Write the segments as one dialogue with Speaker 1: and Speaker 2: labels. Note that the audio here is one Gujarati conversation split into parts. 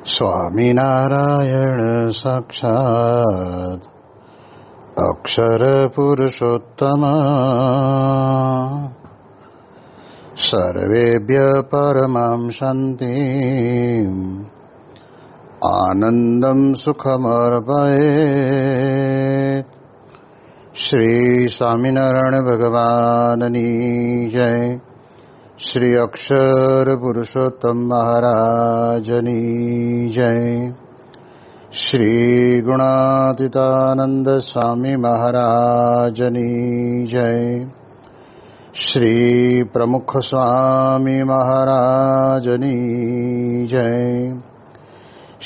Speaker 1: સ્વામિનારાયણ સાક્ષાત અક્ષર પુરુષોત્તમ સર્વેભ્ય પરમાં શાંતિં આનંદં સુખમર્પયેત. શ્રી સ્વામિનારાયણ ભગવાનની જય. શ્રી અક્ષર પુરુષોત્તમ મહારાજની જય. શ્રી ગુણાતીતાનંદ સ્વામી મહારાજની જય. શ્રી પ્રમુખ સ્વામી મહારાજની જય.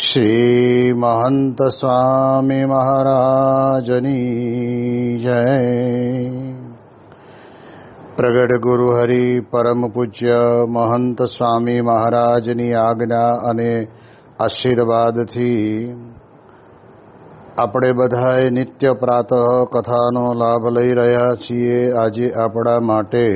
Speaker 1: શ્રી મહંત સ્વામી મહારાજની જય. પ્રગટ ગુરુ હરિ પરમ પૂજ્ય મહંત સ્વામી મહારાજની આજ્ઞા અને આશીર્વાદથી આપણે બધાએ નિત્ય પ્રાતઃ કથાનો લાભ લઈ રહ્યા છીએ. આજે આપણા માટે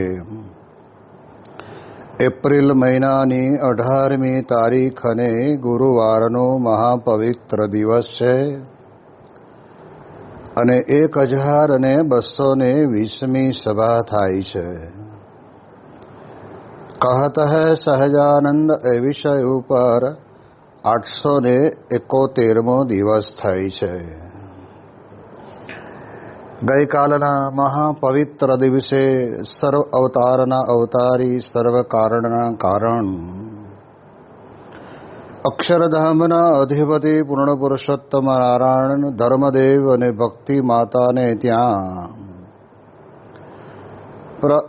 Speaker 1: એપ્રિલ મહિનાની 18મી તારીખ અને ગુરુવારનો મહાપવિત્ર દિવસ છે અને 1220મી સભા થાય છે. કહત હૈ સહજાનંદ એ વિષય ઉપર 871મો દિવસ થાય છે. ગઈકાલના મહાપવિત્ર દિવસે સર્વ અવતારના અવતારી સર્વ કારણના કારણ અક્ષરધામના અધિપતિ પૂર્ણ પુરુષોત્તમ નારાયણ ધર્મદેવ અને ભક્તિ માતાને ત્યાં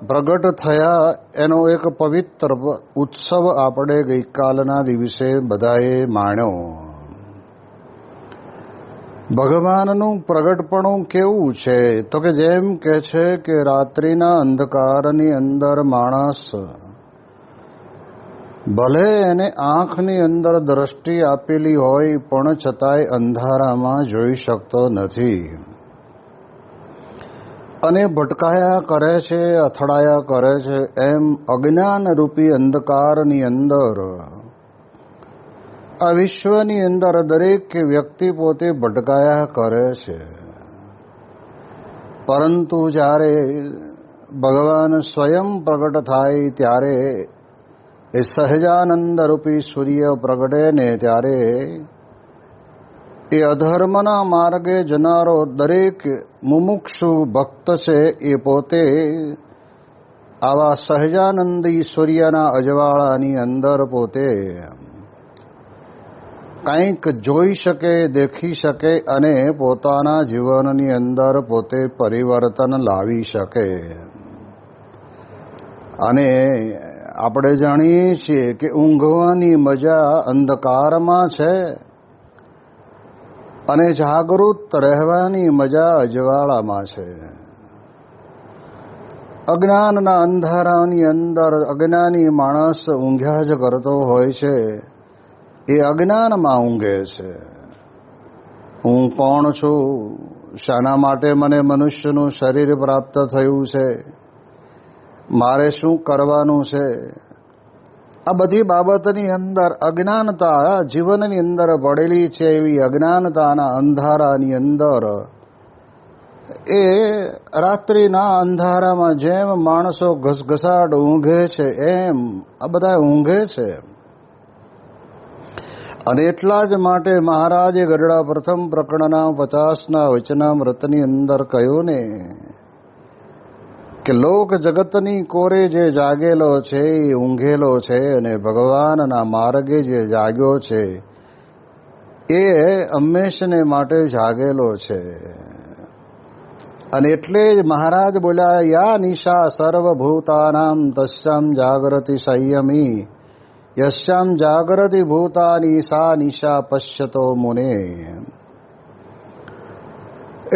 Speaker 1: પ્રગટ થયા એનો એક પવિત્ર ઉત્સવ આપણે ગઈકાલના દિવસે બધાએ માણ્યો. ભગવાનનું પ્રગટપણું કેવું છે તો કે જેમ કે છે કે રાત્રિના અંધકારની અંદર માણસ ભલે એને આંખની અંદર દ્રષ્ટિ આપેલી હોય પણ છતાંય અંધારામાં જોઈ શકતો નથી અને ભટકાયા કરે છે, અથડાયા કરે છે. એમ અજ્ઞાનરૂપી અંધકારની અંદર આ વિશ્વની અંદર દરેક વ્યક્તિ પોતે ભટકાયા કરે છે. પરંતુ જ્યારે ભગવાન સ્વયં પ્રગટ થાય ત્યારે એ સહજાનંદ રૂપી સૂર્ય પ્રગટે ને ત્યારે એ અધર્મના માર્ગે જનારો દરેક મુમુક્ષુ ભક્ત છે એ પોતે આવા સહજાનંદી સૂર્યના અજવાળાની અંદર પોતે કંઈક જોઈ શકે, દેખી શકે અને પોતાના જીવનની અંદર પોતે પરિવર્તન લાવી શકે. અને આપણે જાણીએ છીએ કે ઊંઘવાની મજા અંધકારમાં છે અને જાગૃત રહેવાની મજા અજવાળામાં છે. અજ્ઞાનના અંધારાની અંદર અજ્ઞાની માણસ ઊંઘ્યા જ કરતો હોય છે. એ અજ્ઞાનમાં ઊંઘે છે. હું કોણ છું, શાના માટે મને મનુષ્યનું શરીર પ્રાપ્ત થયું છે, મારે શું કરવાનું છે, આ બધી બાબતની અંદર અજ્ઞાનતા જીવનની અંદર પડેલી છે. એવી અજ્ઞાનતાના અંધારાની અંદર એ રાત્રિના અંધારામાં જેમ માણસો ઘસઘસાટ ઊંઘે છે એમ આ બધા ઊંઘે છે. અને એટલા જ માટે મહારાજે ગરડા પ્રથમ પ્રકરણના 50ના વચનામૃતની અંદર કહ્યું ને કે લોક જગતની કોરે જે જાગેલો છે એ ઊંઘેલો છે અને ભગવાનના માર્ગે જે જાગ્યો છે એ હંમેશને માટે જાગેલો છે. અને એટલે જ મહારાજ બોલ્યા યા નિશા સર્વભૂતાનામ તસ્યામ જાગૃતિ સંયમી યસ્યામ જાગૃતિ ભૂતાની સા નિશા પશ્યતો મુને.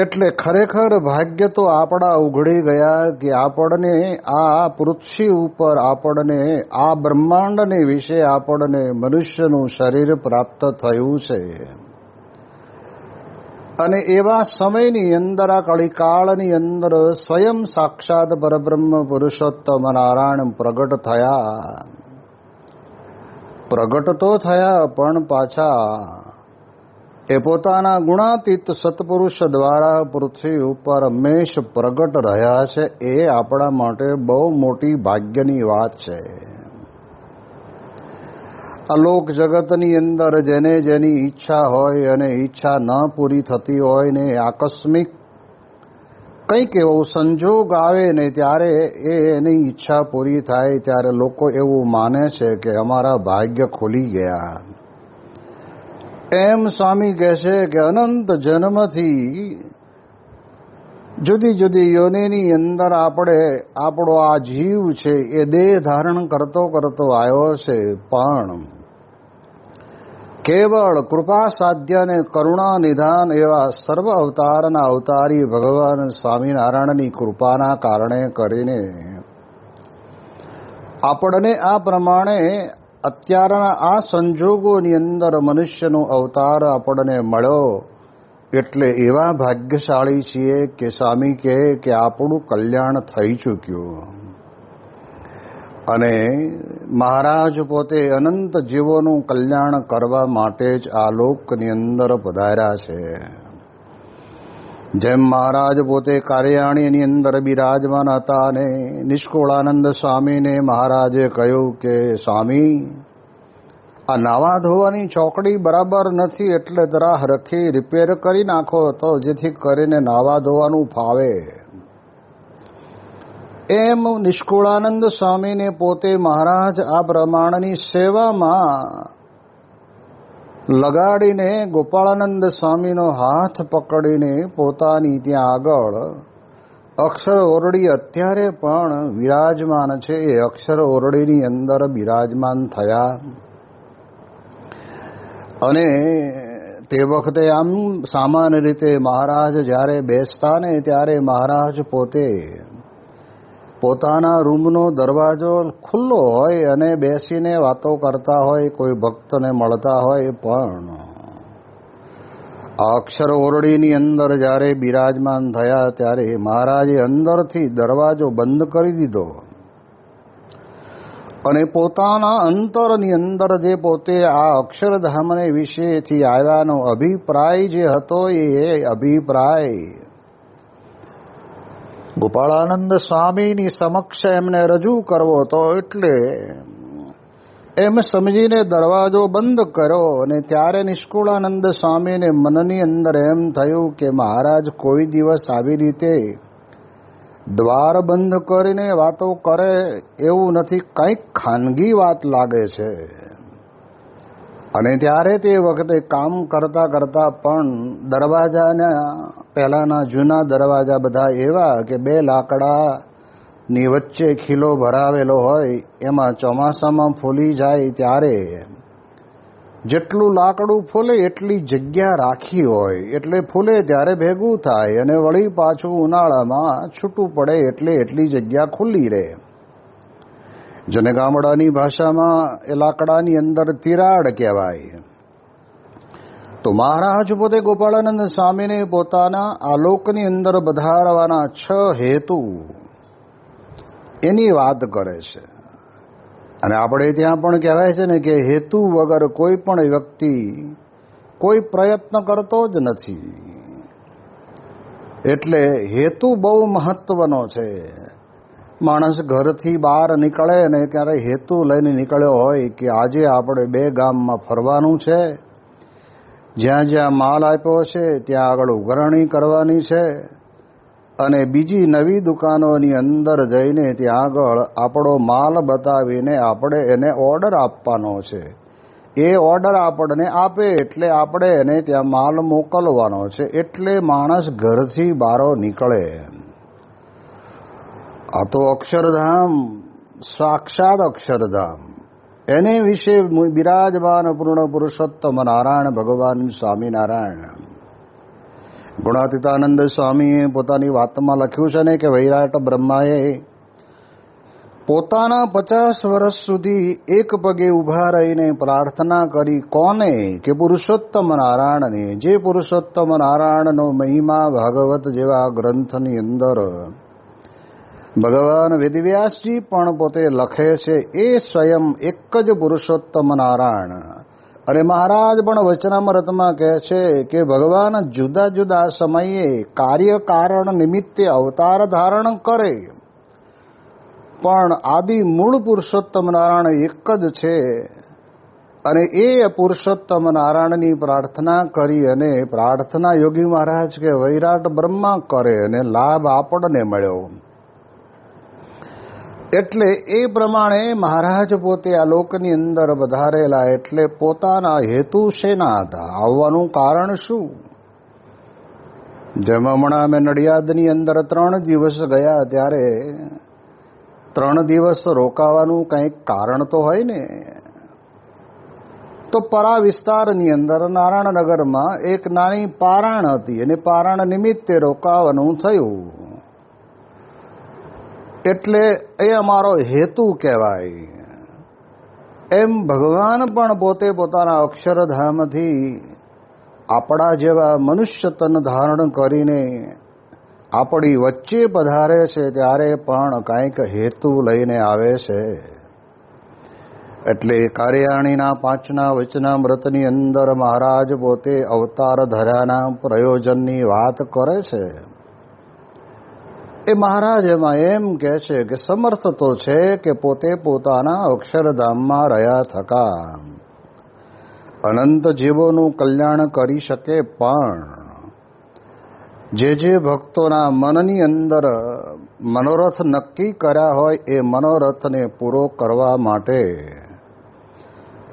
Speaker 1: એટલે ખરેખર ભાગ્ય તો આપણા ઉઘડી ગયા કે આપણને આ પૃથ્વી ઉપર આપણને આ બ્રહ્માંડને વિશે આપણને મનુષ્યનું શરીર પ્રાપ્ત થયું છે. અને એવા સમયની અંદર આ કળીકાળની અંદર સ્વયં સાક્ષાત પરબ્રહ્મ પુરુષોત્તમ નારાયણ પ્રગટ થયા પ્રગટ તો થયા પણ પાછા એ પોતાના ગુણાતીત સત્પુરુષ દ્વારા પૃથ્વી ઉપર હંમેશ પ્રગટ રહ્યા છે. એ આપણા માટે બહુ મોટી ભાગ્યની વાત છે. અલોક જગતની અંદર જેને જેની ઈચ્છા હોય અને ઈચ્છા ન પૂરી થતી હોય ને આકસ્મિક કંઈક એવો સંજોગ આવે ને ત્યારે એની ઈચ્છા પૂરી થાય ત્યારે લોકો એવું માને છે કે અમારા ભાગ્ય ખુલી ગયા. એમ સ્વામી કહે છે કે અનંત જન્મથી જુદી જુદી યોનિની અંદર આપણો આ જીવ છે એ દેહ ધારણ કરતો આવ્યો છે, પણ કેવળ કૃપા સાધ્ય અને કરુણા નિધાન એવા સર્વ અવતારના અવતારી ભગવાન સ્વામિનારાયણની કૃપાના કારણે કરીને આપણને આ પ્રમાણે અત્યારના આ સંજોગોની અંદર મનુષ્યનો અવતાર આપણને મળ્યો. એટલે એવા ભાગ્યશાળી છીએ કે સ્વામી કહે કે આપણું કલ્યાણ થઈ ચૂક્યું. અને મહારાજ પોતે અનંત જીવોનું કલ્યાણ કરવા માટે જ આ લોકની અંદર પધાર્યા છે. જેમ મહારાજ પોતે કાર્યાણીની અંદર બિરાજમાન હતા અને નિષ્કુળાનંદ સ્વામીને મહારાજે કહ્યું કે સ્વામી, આ નાવા ધોવાની ચોકડી બરાબર નથી, એટલે જરા હરખી રિપેર કરી નાખો તો જેથી કરીને નાવા ધોવાનું ફાવે. એમ નિષ્કુળાનંદ સ્વામીને પોતે મહારાજ આ પ્રમાણની સેવામાં લગાડીને ગોપાળાનંદ સ્વામીનો હાથ પકડીને પોતાની ત્યાં આગળ અક્ષર ઓરડી અત્યારે પણ વિરાજમાન છે એ અક્ષર ઓરડીની અંદર બિરાજમાન થયા. અને તે વખતે આમ સામાન્ય રીતે મહારાજ જ્યારે બેસતા ને ત્યારે મહારાજ પોતે પોતાના રૂમનો દરવાજો ખુલ્લો હોય અને બેસીને વાતો કરતા હોય, કોઈ ભક્તને મળતા હોય. પણ આ અક્ષર ઓરડીની અંદર જ્યારે બિરાજમાન થયા ત્યારે મહારાજે અંદરથી દરવાજો બંધ કરી દીધો અને પોતાના અંતરની અંદર જે પોતે આ અક્ષરધામને વિશેથી આવ્યાનો અભિપ્રાય જે હતો એ અભિપ્રાય ગોપાળાનંદ સ્વામીની સમક્ષ એમને રજૂ કરવો હતો. એટલે એમ સમજીને દરવાજો બંધ કર્યો. અને ત્યારે નિષ્કુળાનંદ સ્વામીને મનની અંદર એમ થયું કે મહારાજ કોઈ દિવસ આવી રીતે દ્વાર બંધ કરીને વાતો કરે એવું નથી, કંઈક ખાનગી વાત લાગે છે. અને ત્યારે તે વખતે કામ કરતા કરતા પણ દરવાજાના પહેલાના જૂના દરવાજા બધા એવા કે બે લાકડાની વચ્ચે ખીલો ભરાવેલો હોય, એમાં ચોમાસામાં ફૂલી જાય ત્યારે જેટલું લાકડું ફૂલે એટલી જગ્યા રાખી હોય, એટલે ફૂલે ત્યારે ભેગું થાય અને વળી પાછું ઉનાળામાં છૂટું પડે એટલે એટલી જગ્યા ખુલ્લી રહે. જેને ગામડાની ભાષામાં એ લાકડાની અંદર તિરાડ કહેવાય. તો મહારાજ પોતે ગોપાળાનંદ સ્વામીને પોતાના આલોકની અંદર પધારવાના 6 હેતુ એની વાત કરે છે. અને આપણે ત્યાં પણ કહેવાય છે ને કે હેતુ વગર કોઈ પણ વ્યક્તિ કોઈ પ્રયત્ન કરતો જ નથી. એટલે હેતુ બહુ મહત્વનો છે. માણસ ઘરથી બહાર નીકળે ને ત્યારે હેતુ લઈને નીકળ્યો હોય કે આજે આપણે 2 ગામમાં ફરવાનું છે, જ્યાં જ્યાં માલ આપ્યો છે ત્યાં આગળ ઉઘરાણી કરવાની છે, અને બીજી નવી દુકાનોની અંદર જઈને ત્યાં આગળ આપણો માલ બતાવીને આપણે એને ઓર્ડર આપવાનો છે. એ ઓર્ડર આપણને આપે એટલે આપણે એને ત્યાં માલ મોકલવાનો છે. એટલે માણસ ઘરથી બહાર નીકળે. આ તો અક્ષરધામ, સાક્ષાત અક્ષરધામ, એને વિશે બિરાજમાન પૂર્ણ પુરુષોત્તમ નારાયણ ભગવાન સ્વામિનારાયણ. ગુણાતીતાનંદ સ્વામીએ પોતાની વાતમાં લખ્યું છે ને કે વૈરાટ બ્રહ્માએ પોતાના 50 વર્ષ સુધી એક પગે ઊભા રહીને પ્રાર્થના કરી. કોને? કે પુરુષોત્તમ નારાયણને. જે પુરુષોત્તમ નારાયણનો મહિમા ભાગવત જેવા ગ્રંથની અંદર ભગવાન વેદવ્યાસજી પણ પોતે લખે છે એ સ્વયં એક જ પુરુષોત્તમ નારાયણ. અને મહારાજ પણ વચનામૃતમાં કહે છે કે ભગવાન જુદા જુદા સમયે કાર્ય કારણ નિમિત્તે અવતાર ધારણ કરે, પણ આદિ મૂળ પુરુષોત્તમ નારાયણ એક જ છે. અને એ પુરુષોત્તમ નારાયણની પ્રાર્થના કરી અને પ્રાર્થના યોગી મહારાજ કે વૈરાટ બ્રહ્મા કરે અને લાભ આપણને મળ્યો. એટલે એ પ્રમાણે મહારાજ પોતે આ લોકની અંદર વધારેલા, એટલે પોતાના હેતુ શેના હતા, આવવાનું કારણ શું? જેમ હમણાં અમે નડિયાદની અંદર 3 દિવસ ગયા, ત્યારે 3 દિવસ રોકાવાનું કંઈક કારણ તો હોય ને. તો પરા વિસ્તારની અંદર નારાયણનગરમાં એક નાની પારાણ હતી અને પારાણ નિમિત્તે રોકાવાનું થયું. એટલે એ અમારો હેતુ કહેવાય. એમ ભગવાન પણ પોતે પોતાના અક્ષરધામથી આપણા જેવા મનુષ્ય તન ધારણ કરીને આપણી વચ્ચે પધારે છે, ત્યારે પણ કાંઈક હેતુ લઈને આવે છે. એટલે કાર્યાણીના 5ના વચનામૃતની અંદર મહારાજ પોતે અવતાર ધર્યાના પ્રયોજનની વાત કરે છે. એ મહારાજ એમાં એમ કહે છે કે સમર્થ તો છે કે પોતે પોતાના અક્ષરધામમાં રહ્યા થકા અનંત જીવોનું કલ્યાણ કરી શકે, પણ જે ભક્તોના મનની અંદર મનોરથ નક્કી કર્યા હોય એ મનોરથને પૂરો કરવા માટે,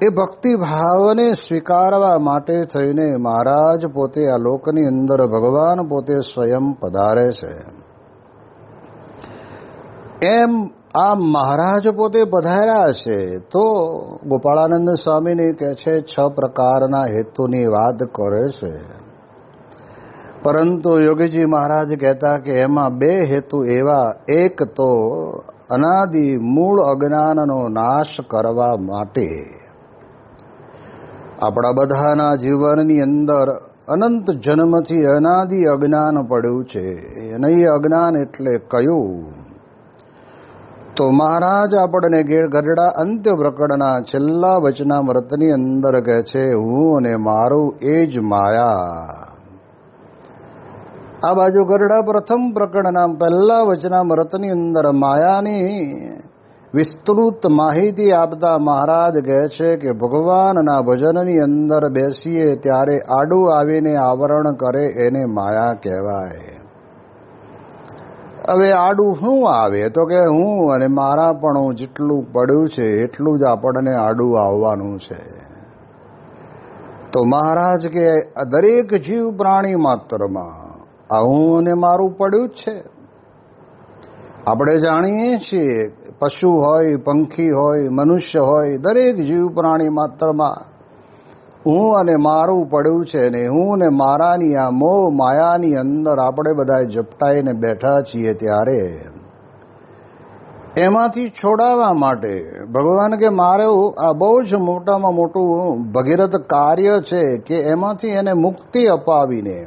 Speaker 1: એ ભક્તિ ભાવને સ્વીકારવા માટે થઈને મહારાજ પોતે આ લોકની અંદર ભગવાન પોતે સ્વયં પધારે છે. એમ આ મહારાજ પોતે પધાર્યા છે. તો ગોપાળાનંદ સ્વામીને કહે છે 6 પ્રકારના હેતુની વાત કરે છે, પરંતુ યોગીજી મહારાજ કહેતા કે એમાં 2 હેતુ એવા, એક તો અનાદિ મૂળ અજ્ઞાનનો નાશ કરવા માટે. આપણા બધાના જીવનની અંદર અનંત જન્મથી અનાદિ અજ્ઞાન પડ્યું છે. અને એ અજ્ઞાન એટલે કયું? તો મહારાજ આપણને ગરડા અંત્ય પ્રકરણના છેલ્લા વચનામૃતની અંદર કહે છે, હું અને મારું એ જ માયા. આ બાજુ ગરડા પ્રથમ પ્રકરણના પહેલા વચનામૃતની અંદર માયાની વિસ્તૃત માહિતી આપતા મહારાજ કહે છે કે ભગવાનના ભજનની અંદર બેસીએ ત્યારે આડું આવીને આવરણ કરે એને માયા કહેવાય. હવે આડું શું આવે? તો કે હું અને મારા પણ જેટલું પડ્યું છે એટલું જ આપણને આડું આવવાનું છે. તો મહારાજ કે દરેક જીવ પ્રાણી માત્રમાં આ હું અને મારું પડ્યું જ છે. આપણે જાણીએ છીએ, પશુ હોય, પંખી હોય, મનુષ્ય હોય, દરેક જીવ પ્રાણી માત્રમાં હું અને મારું પડ્યું છે. ને હું ને મારાની આ મોહ માયાની અંદર આપણે બધા ઝપટાઈને બેઠા છીએ. ત્યારે એમાંથી છોડાવવા માટે ભગવાન કે મારે આ બહુ જ મોટામાં મોટું ભગીરથ કાર્ય છે કે એમાંથી એને મુક્તિ અપાવીને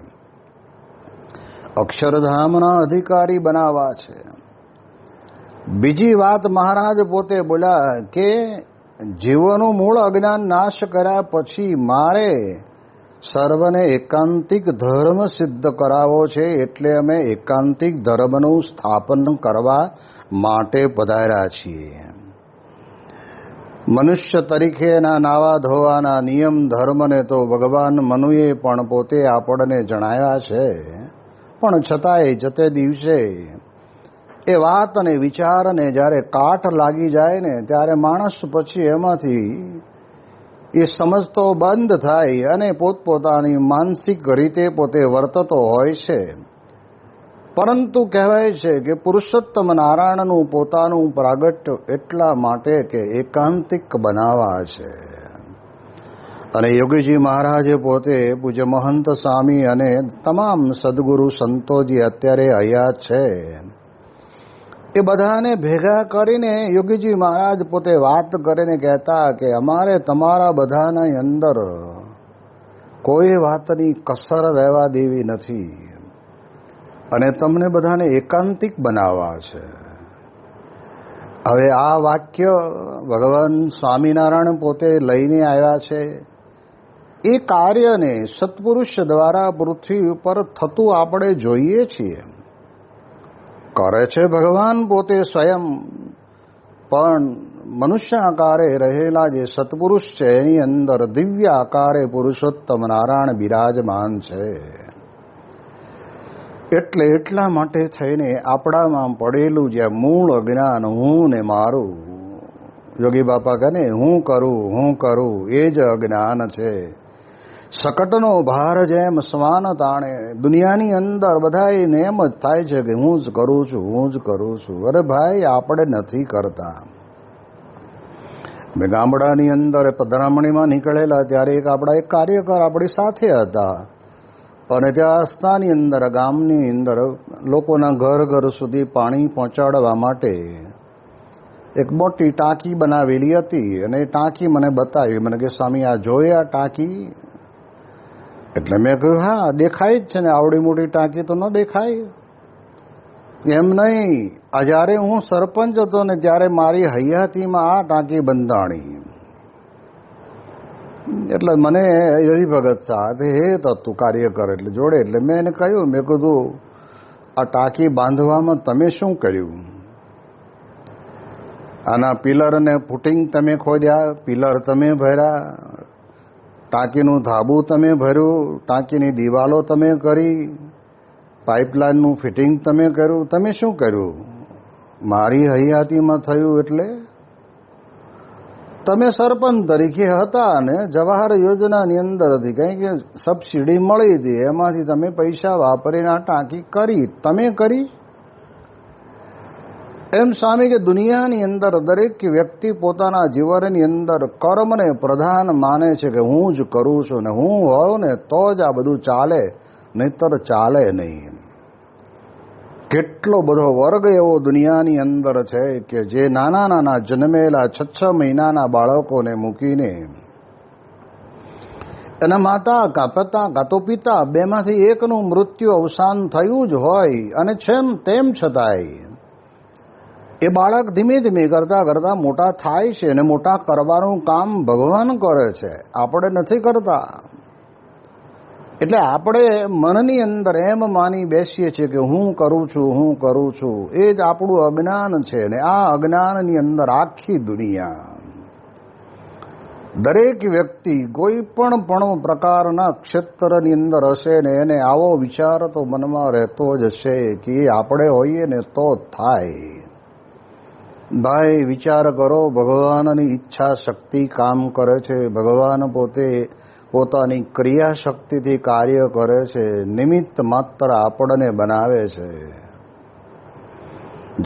Speaker 1: અક્ષરધામના અધિકારી બનાવવા છે. બીજી વાત મહારાજ પોતે બોલ્યા કે જીવોનું મૂળ અજ્ઞાન નાશ કર્યા પછી મારે સર્વને એકાંતિક ધર્મ સિદ્ધ કરાવવો છે. એટલે અમે એકાંતિક ધર્મનું સ્થાપન કરવા માટે પધાર્યા છીએ. મનુષ્ય તરીકેના નાવા ધોવાના નિયમ ધર્મને તો ભગવાન મનુએ પણ પોતે આપણને જણાવ્યા છે, પણ છતાંય જતે દિવસે એ વાત અને વિચારને જ્યારે કાટ લાગી જાય ને, ત્યારે માણસ પછી એમાંથી એ સમજતો બંધ થાય અને પોતપોતાની માનસિક રીતે પોતે વર્તતો હોય છે. પરંતુ કહેવાય છે કે પુરુષોત્તમ નારાયણનું પોતાનું પ્રાગટ્ય એટલા માટે કે એકાંતિક બનાવવા છે. અને યોગીજી મહારાજે પોતે પૂજ્ય મહંત સ્વામી અને તમામ સદગુરુ સંતોજી અત્યારે અહીંયા છે, એ બધાને ભેગા કરીને યોગીજી મહારાજ પોતે વાત કરીને કહેતા કે અમારે તમારા બધાના અંદર કોઈ વાતની કસર રહેવા દેવી નથી અને તમને બધાને એકાંતિક બનાવવા છે. હવે આ વાક્ય ભગવાન સ્વામિનારાયણ પોતે લઈને આવ્યા છે. એ કાર્યને સત્પુરુષ દ્વારા પૃથ્વી ઉપર થતું આપણે જોઈએ છીએ. કરે છે ભગવાન પોતે સ્વયં, પણ મનુષ્ય આકારે રહેલા જે સત્પુરુષ છે એની અંદર દિવ્ય આકારે પુરુષોત્તમ નારાયણ બિરાજમાન છે. એટલે એટલા માટે થઈને આપણામાં પડેલું જે મૂળ અજ્ઞાન, હું ને મારું, યોગી બાપા કહે ને હું કરું એ જ અજ્ઞાન છે. શકટનો ભાર જેમ શ્વાન તાણે દુનિયાની અંદર બધાને એમ જ થાય છે કે હું જ કરું છું. અરે ભાઈ, આપણે નથી કરતા. મેં ગામડાની અંદર પધરામણીમાં નીકળેલા ત્યારે એક કાર્યકર આપણી સાથે હતા અને ત્યાં રસ્તાની અંદર, ગામની અંદર લોકોના ઘર સુધી પાણી પહોંચાડવા માટે એક મોટી ટાંકી બનાવેલી હતી. અને એ ટાંકી મને બતાવી. મને કે સ્વામી આ જોઈએ આ ટાંકી? એટલે મેં કહ્યું હા, દેખાય જ છે ને, આવડી મોટી ટાંકી તો ન દેખાય? એમ નહીં, જ્યારે હું સરપંચ હતો ને ત્યારે મારી હયાતીમાં આ ટાંકી બંધાણી. એટલે મને હરિભગત સાથે હેત હતું કાર્યકર એટલે જોડે. એટલે મેં એને કહ્યું, મેં કીધું આ ટાંકી બાંધવામાં તમે શું કર્યું? આના પિલરને ફૂટિંગ તમે ખોદ્યા, પિલર તમે ભર્યા, ટાંકીનું ધાબું તમે ભર્યું, ટાંકીની દિવાલો તમે કરી, પાઇપલાઇનનું ફિટિંગ તમે કર્યું. તમે શું કર્યું? મારી હયાતીમાં થયું એટલે તમે સરપંચ તરીકે હતા અને જવાહર યોજનાની અંદર હતી, કંઈ કે સબસિડી મળી હતી, એમાંથી તમે પૈસા વાપરીને આ ટાંકી કરી. તમે કરી? એમ સ્વામી કે દુનિયાની અંદર દરેક વ્યક્તિ પોતાના જીવનની અંદર કર્મને પ્રધાન માને છે કે હું જ કરું છું ને હું હોઉં ને તો જ આ બધું ચાલે, નહીતર ચાલે નહીં. કેટલો બધો વર્ગ એવો દુનિયાની અંદર છે કે જે નાના જન્મેલા 6 મહિનાના બાળકોને મૂકીને એના માતા કાં તો પિતા બેમાંથી એકનું મૃત્યુ અવસાન થયું જ હોય અને તેમ છતાંય એ બાળક ધીમે ધીમે કરતા મોટા થાય છે અને મોટા કરવાનું કામ ભગવાન કરે છે, આપણે નથી કરતા. એટલે આપણે મનની અંદર એમ માની બેસીએ છીએ કે હું કરું છું. એ જ આપણું અજ્ઞાન છે. ને આ અજ્ઞાનની અંદર આખી દુનિયા, દરેક વ્યક્તિ કોઈ પણ પ્રકારના ક્ષેત્રની અંદર હશે ને એને આવો વિચાર તો મનમાં રહેતો જ હશે કે આપણે હોઈએ ને તો થાય. ભાઈ વિચાર કરો, ભગવાનની ઈચ્છા શક્તિ કામ કરે છે. ભગવાન પોતે પોતાની ક્રિયા શક્તિથી કાર્ય કરે છે. નિમિત્ત માત્ર આપણને બનાવે છે.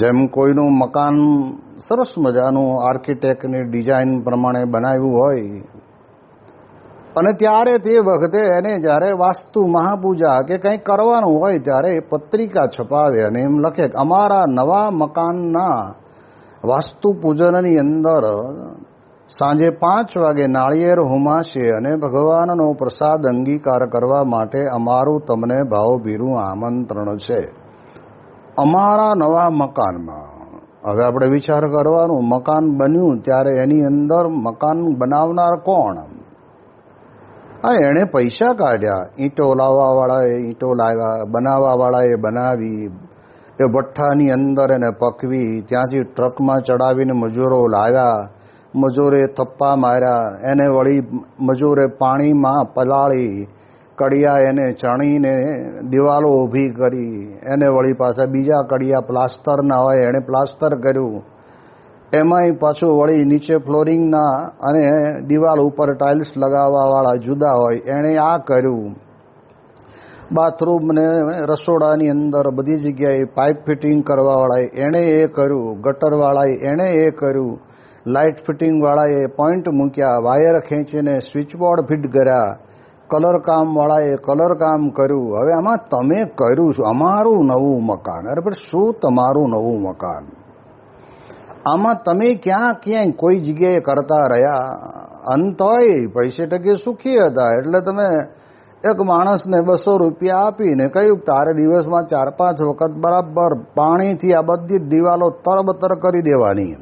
Speaker 1: જેમ કોઈનું મકાન સરસ મજાનું આર્કિટેક્ટની ડિઝાઇન પ્રમાણે બનાવ્યું હોય અને ત્યારે તે વખતે એને જ્યારે વાસ્તુ મહાપૂજા કે કંઈ કરવાનું હોય ત્યારે પત્રિકા છપાવે અને એમ લખે કે અમારા નવા મકાનના વાસ્તુ પૂજનની અંદર સાંજે 5 વાગે નાળિયેર હોમાશે અને ભગવાનનો પ્રસાદ અંગીકાર કરવા માટે અમારું તમને ભાવભીરું આમંત્રણ છે અમારા નવા મકાનમાં. હવે આપણે વિચાર કરવાનું, મકાન બન્યું ત્યારે એની અંદર મકાન બનાવનાર કોણ? એણે પૈસા કાઢ્યા, ઈંટો લાવવાવાળાએ ઈંટો લાવ્યા, બનાવવાવાળાએ બનાવી, એ ભઠ્ઠાની અંદર એને પકવી, ત્યાંથી ટ્રકમાં ચડાવીને મજૂરો લાવ્યા, મજૂરે થપ્પા માર્યા, એને વળી મજૂરે પાણીમાં પલાળી, કડિયા એને ચણીને દિવાલો ઊભી કરી, એને વળી પાછા બીજા કડિયા પ્લાસ્ટરના હોય એણે પ્લાસ્ટર કર્યું, એમાંય પાછું વળી નીચે ફ્લોરિંગના અને દિવાલ ઉપર ટાઇલ્સ લગાવવાવાળા જુદા હોય એણે આ કર્યું. બાથરૂમ ને રસોડાની અંદર બધી જગ્યાએ પાઇપ ફિટિંગ કરવાવાળાએ એણે એ કર્યું, ગટરવાળાએ એણે એ કર્યું, લાઇટ ફિટિંગવાળાએ પોઈન્ટ મૂક્યા, વાયર ખેંચીને સ્વિચબોર્ડ ફિટ કર્યા, કલર કામવાળાએ કલર કામ કર્યું. હવે આમાં તમે કર્યું શું? અમારું નવું મકાન. અરે પણ શું તમારું નવું મકાન? આમાં તમે ક્યાંય કોઈ જગ્યાએ કરતા રહ્યા? અંતોય પૈસે ટકે સુખી હતા એટલે તમે એક માણસને 200 રૂપિયા આપીને કહ્યું તારે દિવસમાં 4-5 વખત બરાબર પાણીથી આ બધી જ દિવાલો તરબતર કરી દેવાની,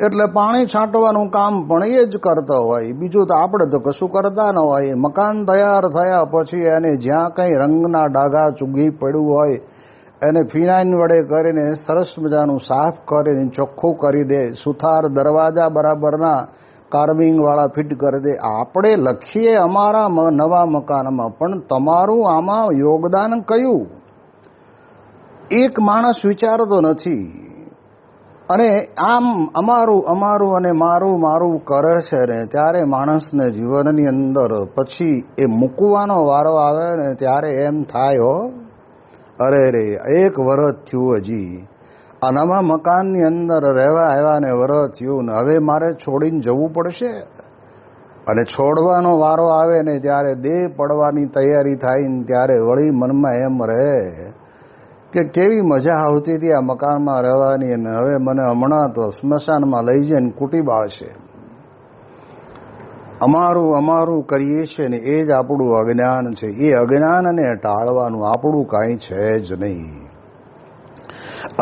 Speaker 1: એટલે પાણી છાંટવાનું કામ પણ એ જ કરતા હોય, બીજું તો આપણે તો કશું કરતા ન હોય. મકાન તૈયાર થયા પછી એને જ્યાં કંઈ રંગના ડાઘા ચૂગી પડ્યું હોય એને ફિનાઇલ વડે કરીને સરસ મજાનું સાફ કરીને ચોખ્ખું કરી દે, સુથાર દરવાજા બરાબરના કાર્વિંગવાળા ફિટ કરી દે. આપણે લખીએ અમારા નવા મકાનમાં, પણ તમારું આમાં યોગદાન કયું? એક માણસ વિચારતો નથી, અને આમ અમારું અમારું અને મારું મારું કરે છે ને ત્યારે માણસને જીવનની અંદર પછી એ મૂકવાનો વારો આવે ને ત્યારે એમ થાય, હો અરે રે 1 વરસ થયું હજી આ નવા મકાનની અંદર રહેવા આવ્યા ને વરસ થયું ને હવે મારે છોડીને જવું પડશે. અને છોડવાનો વારો આવે ને ત્યારે દેહ પડવાની તૈયારી થાય ને ત્યારે વળી મનમાં એમ રહે કે કેવી મજા આવતી હતી આ મકાનમાં રહેવાની, અને હવે મને હમણાં તો સ્મશાનમાં લઈ જઈને કૂટી બાળશે. અમારું અમારું કરીએ છીએ ને એ જ આપણું અજ્ઞાન છે. એ અજ્ઞાનને ટાળવાનું આપણું કાંઈ છે જ નહીં.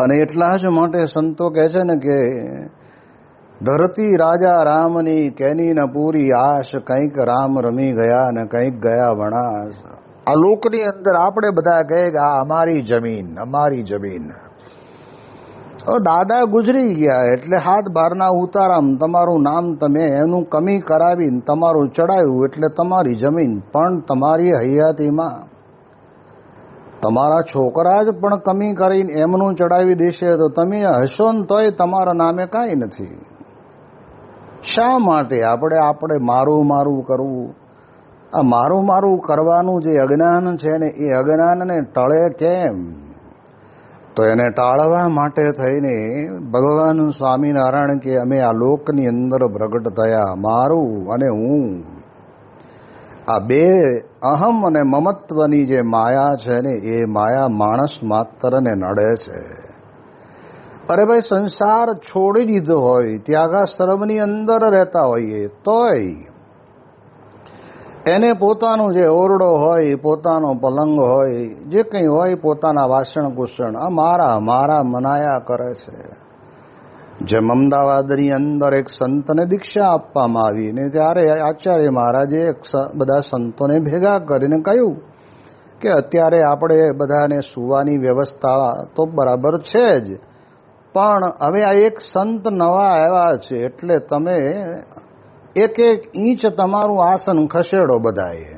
Speaker 1: અને એટલા જ માટે સંતો કહે છે ને કે ધરતી રાજા રામની કેની ન પૂરી આશ, કંઈક રામ રમી ગયા ને કંઈક ગયા વણાસ. આ લોકની અંદર આપણે બધા કહે કે આ અમારી જમીન, અમારી જમીન. દાદા ગુજરી ગયા એટલે હાથ બહારના ઉતારામ તમારું નામ તમે એનું કમી કરાવીને તમારું ચડાવ્યું એટલે તમારી જમીન. પણ તમારી હયાતીમાં તમારા છોકરા જ પણ કમી કરીને એમનું ચડાવી દેશે તો તમે હશો ને તોય તમારા નામે કાંઈ નથી. શા માટે આપણે મારું મારું કરવું? આ મારું મારું કરવાનું જે અજ્ઞાન છે ને એ અજ્ઞાનને ટળે કેમ? તો એને ટાળવા માટે થઈને ભગવાન સ્વામિનારાયણ કે અમે આ લોકની અંદર પ્રગટ થયા. મારું અને હું, આ બે અહમ અને મમત્વની જે માયા છે ને એ માયા માણસ માત્રને નડે છે. અરે ભાઈ, સંસાર છોડી દીધો હોય, ત્યાગાશ્રમની અંદર રહેતા હોઈએ તોય એને પોતાનું જે ઓરડો હોય, પોતાનો પલંગ હોય, જે કંઈ હોય, પોતાના વાસણ કુસણ આ મારા મારા મનાયા કરે છે. જેમ અમદાવાદની અંદર એક સંતને દીક્ષા આપવામાં આવી ને ત્યારે આચાર્ય મહારાજે બધા સંતોને ભેગા કરીને કહ્યું કે અત્યારે આપણે બધાને સુવાની વ્યવસ્થા તો બરાબર છે જ, પણ હવે આ એક સંત નવા આવ્યા છે એટલે તમે 1-1 ઇંચ તમારું આસન ખસેડો બધાએ.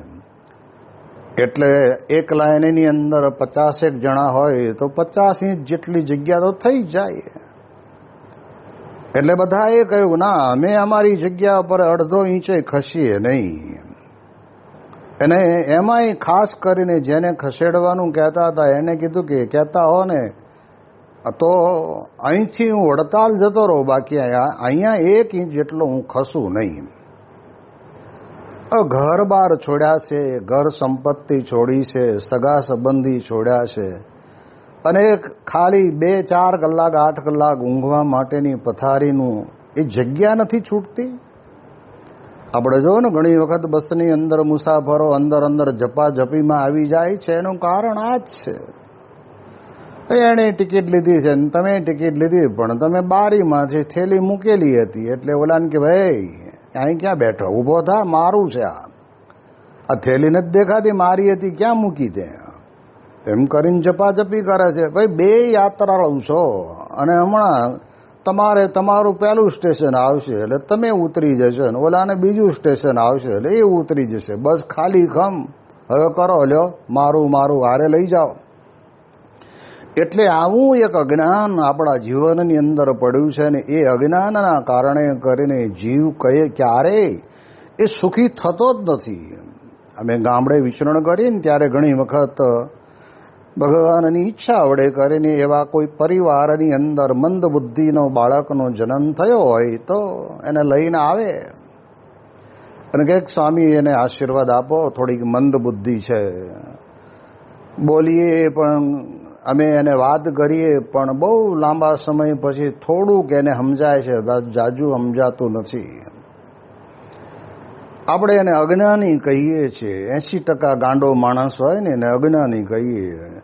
Speaker 1: એટલે એક લાઈનની અંદર 50 જણા હોય તો 50 ઇંચ જેટલી જગ્યા તો થઈ જાય. એટલે બધાએ કહ્યું ના, અમે અમારી જગ્યા પર 1/2 ઇંચે ખસીએ નહીં. અને એમાંય ખાસ કરીને જેને ખસેડવાનું કહેતા હતા એને કીધું કે કહેતા હો ને તો અહીંથી હું વડતાલ જતો રહું, બાકી અહીંયા 1 ઇંચ જેટલો હું ખસું નહીં. ઘર બાર છોડ્યા છે, ઘર સંપત્તિ છોડી છે, સગા સંબંધી છોડ્યા છે, અને ખાલી 2-4 કલાક 8 કલાક ઊંઘવા માટેની પથારીનું એ જગ્યા નથી છૂટતી. આપણે જો ને ઘણી વખત બસની અંદર મુસાફરો અંદર ઝપાઝપીમાં આવી જાય છે, એનું કારણ આ જ છે. એણે ટિકિટ લીધી છે ને તમે ટિકિટ લીધી, પણ તમે બારીમાંથી થેલી મૂકેલી હતી એટલે ઓલાને કે ભાઈ અહીં ક્યાં બેઠો, ઊભો થા, મારું છે આ થેલી નથી દેખાતી, મારી હતી, ક્યાં મૂકી દે, એમ કરીને ઝપાઝપી કરે છે. ભાઈ 2 યાત્રાળુ છો અને હમણાં તમારે તમારું પહેલું સ્ટેશન આવશે એટલે તમે ઉતરી જશો ને ઓલાને બીજું સ્ટેશન આવશે એટલે એ ઉતરી જશે. બસ ખાલી ખમ હવે કરો, લ્યો મારું મારું હારે લઈ જાઓ. એટલે આવું એક અજ્ઞાન આપણા જીવનની અંદર પડ્યું છે ને એ અજ્ઞાનના કારણે કરીને જીવ ક્યારેય એ સુખી થતો જ નથી. અમે ગામડે વિચરણ કરીએ ને ત્યારે ઘણી વખત ભગવાનની ઈચ્છા વડે કરીને એવા કોઈ પરિવારની અંદર મંદ બુદ્ધિનો બાળકનો જન્મ થયો હોય તો એને લઈને આવે અને કંઈક સ્વામી એને આશીર્વાદ આપો, થોડીક મંદ બુદ્ધિ છે, બોલીએ પણ અમે એને વાત કરીએ પણ બહુ લાંબા સમય પછી થોડુંક એને સમજાય છે, જાજુ સમજાતું નથી. આપણે એને અજ્ઞાની કહીએ છીએ. 80% ગાંડો માણસ હોય ને એને અજ્ઞાની કહીએ.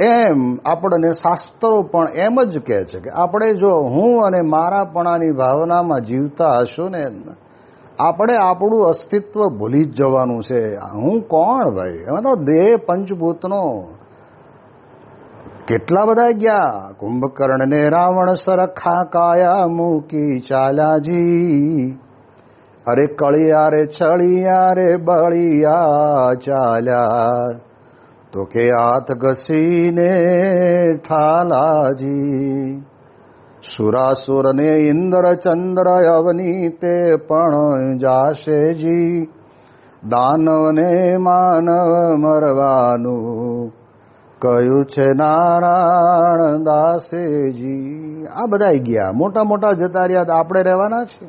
Speaker 1: એમ આપણને શાસ્ત્રો પણ એમ જ કહે છે કે આપણે જો હું અને મારાપણાની ભાવનામાં જીવતા હશું ને આપણે આપણું અસ્તિત્વ ભૂલી જ જવાનું છે. હું કોણ ભાઈ? એમાં તો દેહ પંચભૂતનો કેટલા બધા ગયા. કુંભકર્ણને રાવણ સરખા કાયા મૂકી ચાલ્યાજી. અરે કળિયા રે છળિયા રે બળિયા ચાલ્યા તો કે હાથ ઘસીને ઠાલાજી. સુરાસુરને ઇન્દ્ર ચંદ્ર અવની તે પણ જાશેજી. દાનવને માનવ મરવાનું કયું છે નારાયણ દાસેજી. આ બધા ગયા, મોટા મોટા જતા રહ્યા, આપણે રહેવાના છે.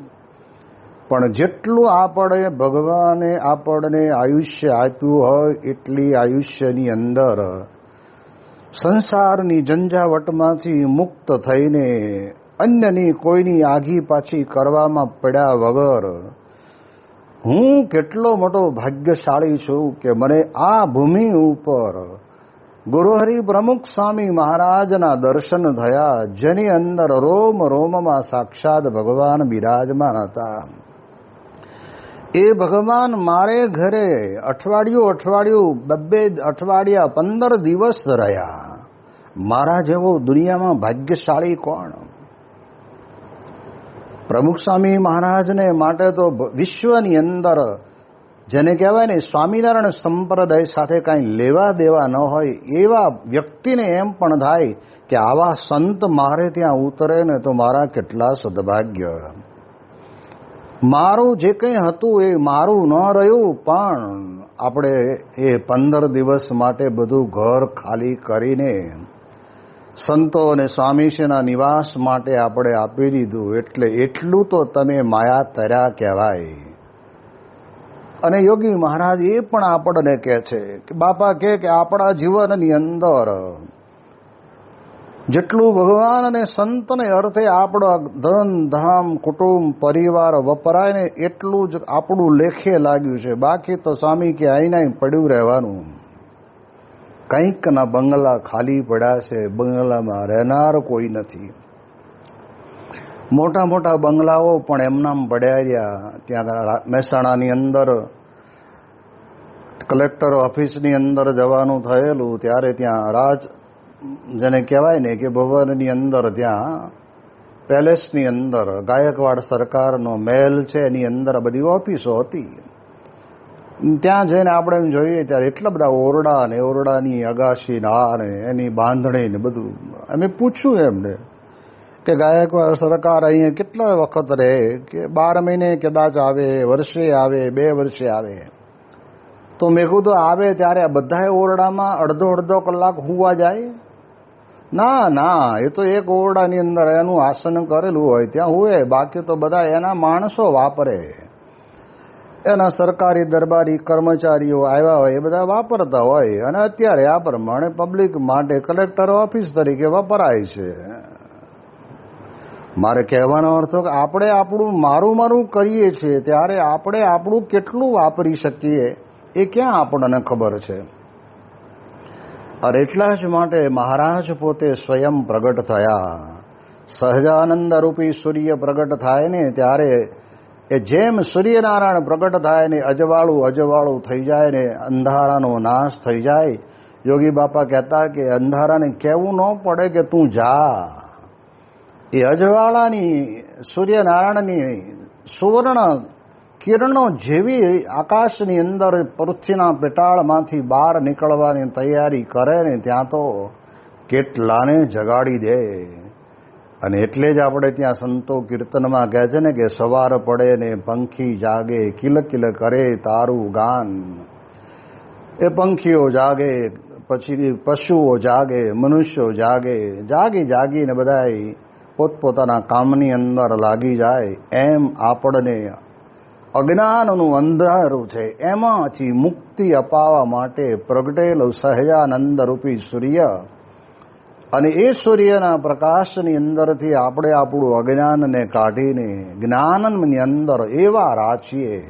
Speaker 1: પણ જેટલું આપણે ભગવાને આપણને આયુષ્ય આપ્યું હોય એટલી આયુષ્યની અંદર સંસારની ઝંઝાવટમાંથી મુક્ત થઈને અન્યની કોઈની આગી પાછી કરવામાં પડ્યા વગર હું કેટલો મોટો ભાગ્યશાળી છું કે મને આ ભૂમિ ઉપર ગુરુહરિ પ્રમુખ સ્વામી મહારાજના દર્શન થયા, જેની અંદર રોમ રોમમાં સાક્ષાત ભગવાન બિરાજમાન હતા. એ ભગવાન મારે ઘરે અઠવાડિયું 2 અઠવાડિયા 15 દિવસ રહ્યા. મારા જેવો દુનિયામાં ભાગ્યશાળી કોણ? પ્રમુખ સ્વામી મહારાજને માટે તો વિશ્વની અંદર જેને કહેવાય ને સ્વામિનારાયણ સંપ્રદાય સાથે કાંઈ લેવા દેવા ન હોય એવા વ્યક્તિને એમ પણ થાય કે આવા સંત મારે ત્યાં ઉતરે ને તો મારા કેટલા સદભાગ્ય. મારું જે કંઈ હતું એ મારું ન રહ્યું, પણ આપણે એ 15 દિવસ માટે બધું ઘર ખાલી કરીને સંતો અને સ્વામીશ્રીના નિવાસ માટે આપણે આપી દીધું. એટલે એટલું તો તમે માયા તર્યા કહેવાય. અને યોગી મહારાજ એ પણ આપણને કહે છે કે બાપા કહે કે આપણા જીવનની અંદર જેટલું ભગવાન અને સંતને અર્થે આપણો ધન ધામ કુટુંબ પરિવાર વપરાય ને એટલું જ આપણું લેખે લાગ્યું છે. બાકી તો સ્વામી કે આઈના પડ્યું રહેવાનું. કંઈક ના બંગલા ખાલી પડ્યા છે, બંગલામાં રહેનાર કોઈ નથી. મોટા મોટા બંગલાઓ પણ એમનામ પડ્યા રહ્યા. ત્યાં મહેસાણાની અંદર કલેક્ટર ઓફિસની અંદર જવાનું થયેલું ત્યારે ત્યાં જેને કહેવાય ને કે ભવનની અંદર ત્યાં પેલેસની અંદર ગાયકવાડ સરકારનો મહેલ છે, એની અંદર બધી ઓફિસો હતી. ત્યાં જઈને આપણે એમ જોઈએ ત્યારે એટલા બધા ઓરડા ને ઓરડાની અગાશી ને એની બાંધણી ને બધું. અમે પૂછ્યું એમને કે ગાયકવાડ સરકાર અહીંયા કેટલા વખત રહે? કે 12 મહિને કદાચ આવે, વર્ષે આવે, 2 વર્ષે આવે. તો મેં કીધું આવે ત્યારે બધા ઓરડામાં અડધો કલાક હુવા જાય? ના, એ તો એક ઓરડાની અંદર એનું આસન કરેલું હોય ત્યાં હુએ, બાકી તો બધા એના માણસો વાપરે. એના સરકારી દરબારી કર્મચારીઓ આવ્યા હોય એ બધા વાપરતા હોય. અને અત્યારે આ પ્રમાણે પબ્લિક માટે કલેક્ટર ઓફિસ તરીકે વપરાય છે. મારે કહેવાનો અર્થ કે આપણે આપણું મારું કરીએ છીએ ત્યારે આપણે આપણું કેટલું વાપરી શકીએ એ ક્યાં આપણને ખબર છે. અને એટલા જ માટે મહારાજ પોતે સ્વયં પ્રગટ થયા. સહજાનંદ રૂપી સૂર્ય પ્રગટ થાય ને ત્યારે એ જેમ સૂર્યનારાયણ પ્રગટ થાય ને અજવાળું થઈ જાય ને અંધારાનો નાશ થઈ જાય. યોગી બાપા કહેતા કે અંધારાને કહેવું ન પડે કે તું જા. એ અજવાળાની સૂર્યનારાયણની સુવર્ણ કિરણો જેવી આકાશની અંદર પૃથ્વીના પેટાળમાંથી બહાર નીકળવાની તૈયારી કરે ને ત્યાં તો કેટલાને જગાડી દે. અને એટલે જ આપણે ત્યાં સંતો કીર્તનમાં કહે છે ને કે સવાર પડે ને પંખી જાગે, કિલ કિલ કરે તારું ગાન. એ પંખીઓ જાગે, પછી પશુઓ જાગે, મનુષ્યો જાગીને બધાય પોતપોતાના કામની અંદર લાગી જાય. એમ આપણને અજ્ઞાનનું અંધારું છે એમાંથી મુક્તિ અપાવવા માટે પ્રગટેલું સહજાનંદ રૂપી સૂર્ય. અને એ સૂર્યના પ્રકાશની અંદરથી આપણે આપણું અજ્ઞાનને કાઢીને જ્ઞાનની અંદર એવા રાચીએ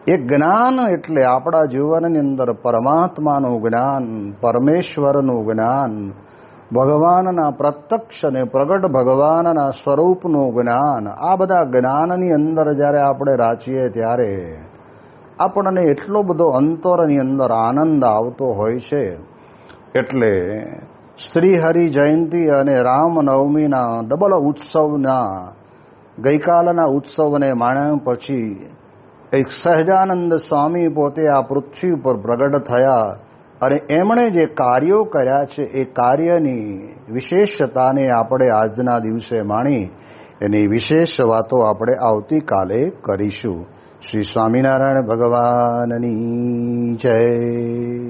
Speaker 1: એ જ્ઞાન એટલે આપણા જીવનની અંદર પરમાત્માનું જ્ઞાન, પરમેશ્વરનું જ્ઞાન, ભગવાનના પ્રત્યક્ષ અને પ્રગટ ભગવાનના સ્વરૂપનું જ્ઞાન. આ બધા જ્ઞાનની અંદર જ્યારે આપણે રાચીએ ત્યારે આપણને એટલો બધો અંતરની અંદર આનંદ આવતો હોય છે. એટલે શ્રી હરિ જયંતિ અને રામનવમીના ડબલ ઉત્સવના ગઈકાલના ઉત્સવને માણ્યા પછી એક સહજાનંદ સ્વામી પોતે આ પૃથ્વી પર પ્રગટ થયા અને એમણે જે કાર્યો કર્યા છે એ કાર્યની વિશેષતાને આપણે આજના દિવસે માણી એની વિશેષ વાતો આપણે આવતીકાલે કરીશું. શ્રી સ્વામિનારાયણ ભગવાનની જય.